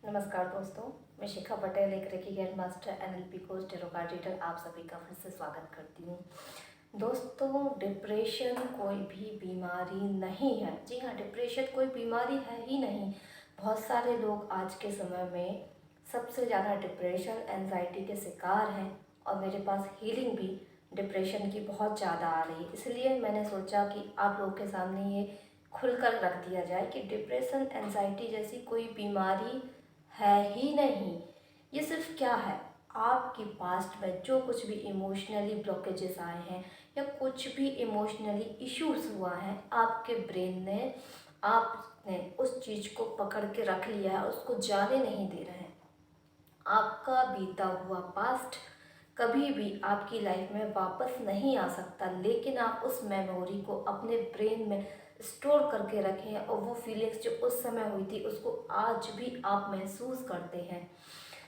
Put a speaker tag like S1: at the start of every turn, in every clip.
S1: नमस्कार दोस्तों, मैं शिखा पटेल, एक reiki grand master NLP coach tarot card reader, आप सभी का फिर से स्वागत करती हूँ। दोस्तों, डिप्रेशन कोई भी बीमारी नहीं है। जी हाँ, डिप्रेशन कोई बीमारी है ही नहीं। बहुत सारे लोग आज के समय में सबसे ज़्यादा डिप्रेशन एंजाइटी के शिकार हैं और मेरे पास हीलिंग भी डिप्रेशन की बहुत ज़्यादा आ रही है। इसलिए मैंने सोचा कि आप लोगों के सामने ये खुलकर रख दिया जाए कि डिप्रेशन एंजाइटी जैसी कोई बीमारी है ही नहीं। ये सिर्फ क्या है, आपकी पास्ट में जो कुछ भी इमोशनली ब्लॉकेजेस आए हैं या कुछ भी इमोशनली इश्यूज हुआ है, आपके ब्रेन ने आपने उस चीज़ को पकड़ के रख लिया है, उसको जाने नहीं दे रहे हैं। आपका बीता हुआ पास्ट कभी भी आपकी लाइफ में वापस नहीं आ सकता, लेकिन आप उस मेमोरी को अपने ब्रेन में स्टोर करके रखें और वो फीलिंग्स जो उस समय हुई थी उसको आज भी आप महसूस करते हैं।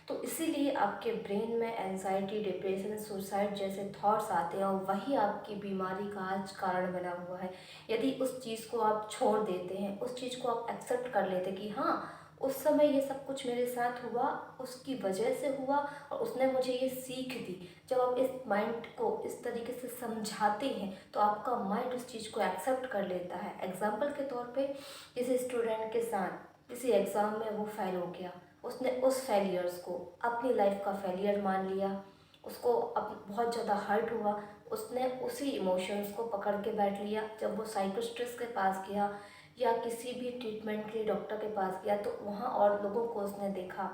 S1: तो इसीलिए आपके ब्रेन में एंजाइटी, डिप्रेशन, सुसाइड जैसे थॉट्स आते हैं और वही आपकी बीमारी का आज कारण बना हुआ है। यदि उस चीज़ को आप छोड़ देते हैं, उस चीज़ को आप एक्सेप्ट कर लेते कि हाँ, उस समय ये सब कुछ मेरे साथ हुआ, उसकी वजह से हुआ और उसने मुझे ये सीख दी। जब आप इस माइंड को इस तरीके से समझाते हैं तो आपका माइंड उस चीज़ को एक्सेप्ट कर लेता है। एग्जाम्पल के तौर पे किसी स्टूडेंट के साथ किसी एग्ज़ाम में वो फेल हो गया, उसने उस फेलियर्स को अपनी लाइफ का फेलियर मान लिया, उसको अब बहुत ज़्यादा हर्ट हुआ, उसने उसी इमोशंस को पकड़ के बैठ लिया। जब वो साइकोस्ट्रिस्ट के पास गया या किसी भी ट्रीटमेंट के लिए डॉक्टर के पास गया तो वहाँ और लोगों को उसने देखा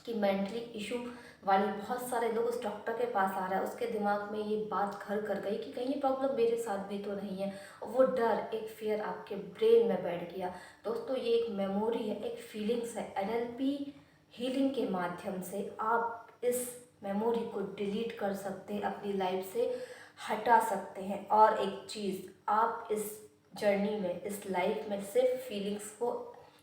S1: कि मेंटली इशू वाले बहुत सारे लोग उस डॉक्टर के पास आ रहा है। उसके दिमाग में ये बात घर कर गई कि कहीं ये प्रॉब्लम मेरे साथ भी तो नहीं है, और वो डर, एक फियर आपके ब्रेन में बैठ गया। दोस्तों, ये एक मेमोरी है, एक फीलिंग्स है। एनएलपी हीलिंग के माध्यम से आप इस मेमोरी को डिलीट कर सकते हैं, अपनी लाइफ से हटा सकते हैं। और एक चीज़, आप इस जर्नी में, इस लाइफ में सिर्फ फीलिंग्स को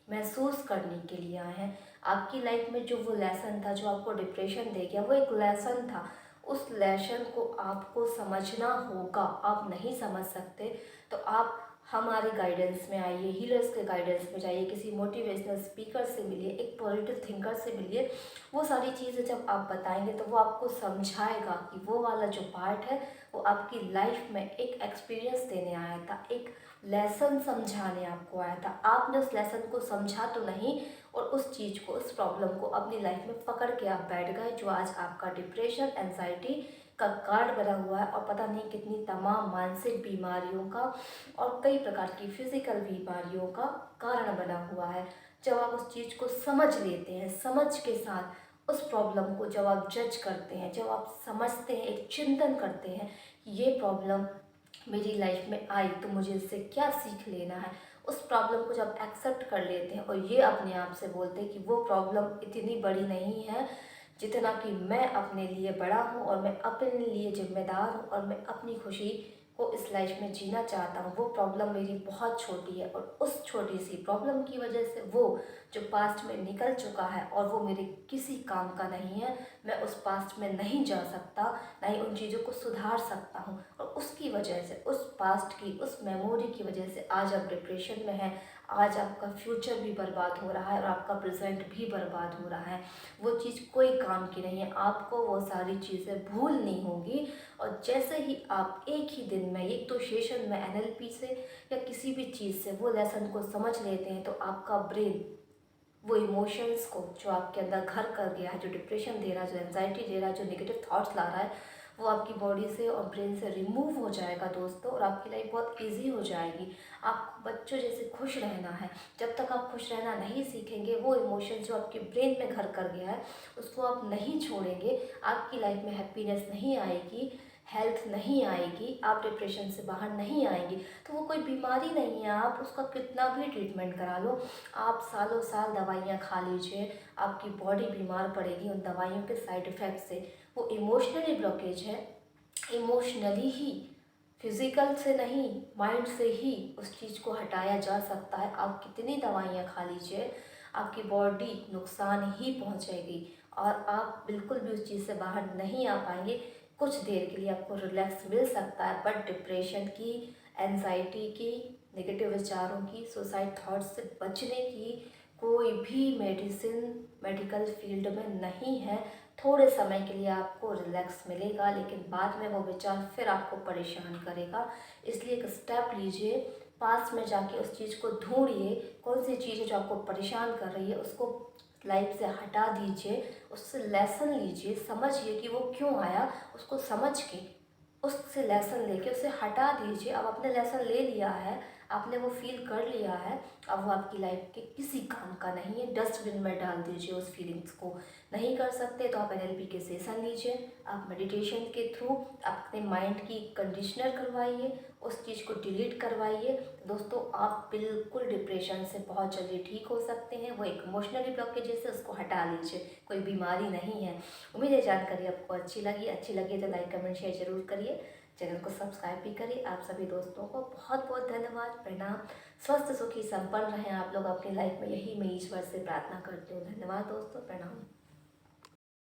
S1: महसूस करने के लिए आए हैं। आपकी लाइफ में जो वो लेसन था जो आपको डिप्रेशन दे गया, वो एक लेसन था। उस लेसन को आपको समझना होगा। आप नहीं समझ सकते तो आप हमारे गाइडेंस में आइए, हीलर्स के गाइडेंस में जाइए, किसी मोटिवेशनल स्पीकर से मिलिए, एक पॉजिटिव थिंकर से मिलिए। वो सारी चीज़ें जब आप बताएंगे तो वो आपको समझाएगा कि वो वाला जो पार्ट है वो आपकी लाइफ में एक एक्सपीरियंस देने आया था, एक लेसन समझाने आपको आया था। आपने उस लेसन को समझा तो नहीं, और उस चीज़ को, उस प्रॉब्लम को अपनी लाइफ में पकड़ के आप बैठ गए, जो आज आपका डिप्रेशन, एंजाइटी का कारण बना हुआ है और पता नहीं कितनी तमाम मानसिक बीमारियों का और कई प्रकार की फिजिकल बीमारियों का कारण बना हुआ है। जब आप उस चीज़ को समझ लेते हैं, समझ के साथ उस प्रॉब्लम को जब आप जज करते हैं, जब आप समझते हैं, एक चिंतन करते हैं कि ये प्रॉब्लम मेरी लाइफ में आई तो मुझे इससे क्या सीख लेना है, उस प्रॉब्लम को जब एक्सेप्ट कर लेते हैं और ये अपने आप से बोलते हैं कि वो प्रॉब्लम इतनी बड़ी नहीं है जितना कि मैं अपने लिए बड़ा हूँ और मैं अपने लिए जिम्मेदार हूँ और मैं अपनी खुशी को इस लाइफ में जीना चाहता हूँ, वो प्रॉब्लम मेरी बहुत छोटी है और उस छोटी सी प्रॉब्लम की वजह से वो जो पास्ट में निकल चुका है और वो मेरे किसी काम का नहीं है, मैं उस पास्ट में नहीं जा सकता, ना ही उन चीज़ों को सुधार सकता हूँ। और उसकी वजह से, उस पास्ट की, उस मेमोरी की वजह से आज आप डिप्रेशन में हैं, आज आपका फ्यूचर भी बर्बाद हो रहा है और आपका प्रेजेंट भी बर्बाद हो रहा है। वो चीज़ कोई काम की नहीं है, आपको वो सारी चीज़ें भूलनी होगी। और जैसे ही आप एक ही दिन में, एक तो सेशन में एनएलपी से या किसी भी चीज़ से वो लेसन को समझ लेते हैं तो आपका ब्रेन वो इमोशंस को जो आपके अंदर घर कर गया है, जो डिप्रेशन दे रहा है, जो एंजाइटी दे रहा है, जो नेगेटिव थॉट्स ला रहा है, वो आपकी बॉडी से और ब्रेन से रिमूव हो जाएगा दोस्तों, और आपकी लाइफ बहुत इजी हो जाएगी। आपको बच्चों जैसे खुश रहना है। जब तक आप खुश रहना नहीं सीखेंगे, वो इमोशन जो आपके ब्रेन में घर कर गया है उसको आप नहीं छोड़ेंगे, आपकी लाइफ में हैप्पीनेस नहीं आएगी, हेल्थ नहीं आएगी, आप डिप्रेशन से बाहर नहीं आएंगी। तो वो कोई बीमारी नहीं है, आप उसका कितना भी ट्रीटमेंट करा लो, आप सालों साल दवाइयाँ खा लीजिए, आपकी बॉडी बीमार पड़ेगी उन दवाइयों के साइड इफ़ेक्ट से। वो इमोशनली ब्लॉकेज है, इमोशनली ही, फिज़िकल से नहीं, माइंड से ही उस चीज़ को हटाया जा सकता है। आप कितनी दवाइयाँ खा लीजिए, आपकी बॉडी नुकसान ही पहुँचेगी और आप बिल्कुल भी उस चीज़ से बाहर नहीं आ पाएंगे। कुछ देर के लिए आपको रिलैक्स मिल सकता है, बट डिप्रेशन की, एंजाइटी की, नेगेटिव विचारों की, सुसाइड थॉट्स से बचने की कोई भी मेडिकल फील्ड में नहीं है। थोड़े समय के लिए आपको रिलैक्स मिलेगा, लेकिन बाद में वो विचार फिर आपको परेशान करेगा। इसलिए एक स्टेप लीजिए, पास में जाके उस चीज़ को ढूंढिए, कौन सी चीज़ है जो आपको परेशान कर रही है, उसको लाइफ से हटा दीजिए, उससे लेसन लीजिए, समझिए कि वो क्यों आया, उसको समझ के उससे लेसन लेके उसे हटा दीजिए। अब आपने लेसन ले लिया है, आपने वो फील कर लिया है, अब वो आपकी लाइफ के किसी काम का नहीं है, डस्टबिन में डाल दीजिए उस फीलिंग्स को। नहीं कर सकते तो आप एनएलपी के सेशन लीजिए, आप मेडिटेशन के थ्रू अपने माइंड की कंडीशनर करवाइए, उस चीज़ को डिलीट करवाइए। दोस्तों, आप बिल्कुल डिप्रेशन से बहुत जल्दी ठीक हो सकते हैं। वो एक इमोशनली ब्लॉकेज है, उसको हटा लीजिए, कोई बीमारी नहीं है। उम्मीद है जानकारी आपको अच्छी लगी तो लाइक कमेंट शेयर जरूर करिए, चैनल को सब्सक्राइब भी करिए। आप सभी दोस्तों को बहुत बहुत धन्यवाद, प्रणाम। स्वस्थ सुखी संपन्न रहें आप लोग अपनी लाइफ में, यही मैं ईश्वर से प्रार्थना करती हूँ। धन्यवाद दोस्तों, प्रणाम।